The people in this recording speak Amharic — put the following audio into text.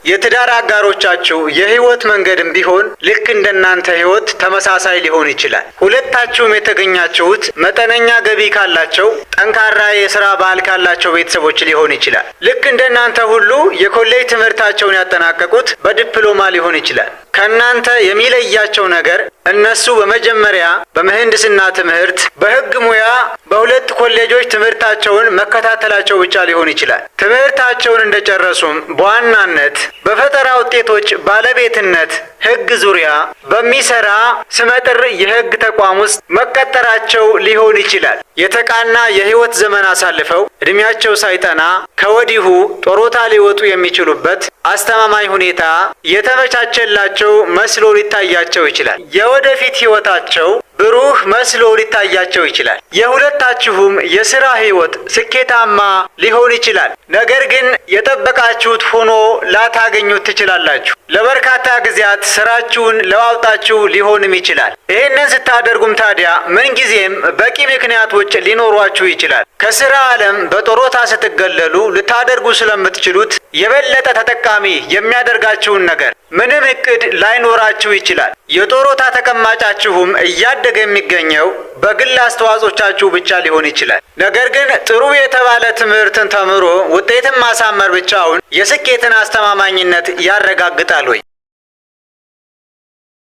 የትዳር አጋሮቻችሁ የህይወት መንገድም ቢሆን ልክ እንደናንተ ህይወት ተመሳሳይ ሊሆን ይችላል። ሁለታችሁም የተገኛችሁት መጠነኛ ገቢ ካላቸው፣ ጠንካራ የሥራ ባህል ካላቸው ቤተሰቦች ሊሆን ይችላል። ልክ እንደናንተ ሁሉ የኮሌጅ ትምህርታቸውን ያጠናቀቁት በዲፕሎማ ሊሆን ይችላል። ከናንተ የሚለያቸው ነገር እነሱ በመጀመሪያ በምህንድስና ትምህርት፣ በህግ ሙያ በሁለት ኮሌጆች ትምህርታቸውን መከታተላቸው ብቻ ሊሆን ይችላል። ትምህርታቸውን እንደጨረሱም በዋናነት በፈጠራ ውጤቶች ባለቤትነት ህግ ዙሪያ በሚሰራ ስመጥር የህግ ተቋም ውስጥ መቀጠራቸው ሊሆን ይችላል። የተቃና የህይወት ዘመን አሳልፈው እድሜያቸው ሳይጠና ከወዲሁ ጡረታ ሊወጡ የሚችሉበት አስተማማኝ ሁኔታ የተመቻቸላቸው መስሎ ሊታያቸው ይችላል። የወደፊት ህይወታቸው ብሩህ መስሎ ሊታያቸው ይችላል። የሁለታችሁም የሥራ ህይወት ስኬታማ ሊሆን ይችላል። ነገር ግን የጠበቃችሁት ሆኖ ላታገኙት ትችላላችሁ። ለበርካታ ጊዜያት ስራችሁን ለዋውጣችሁ ሊሆንም ይችላል። ይህንን ስታደርጉም ታዲያ ምንጊዜም በቂ ምክንያቶች ሊኖሯችሁ ይችላል። ከሥራ ዓለም በጡረታ ስትገለሉ ልታደርጉ ስለምትችሉት የበለጠ ተጠቃሚ የሚያደርጋችሁን ነገር ምንም እቅድ ላይኖራችሁ ይችላል። የጡረታ ተቀማጫችሁም እያደገ የሚገኘው በግል አስተዋጽኦቻችሁ ብቻ ሊሆን ይችላል። ነገር ግን ጥሩ የተባለ ትምህርትን ተምሮ ውጤትን ማሳመር ብቻውን የስኬትን አስተማማኝነት ያረጋግጣል ወይ?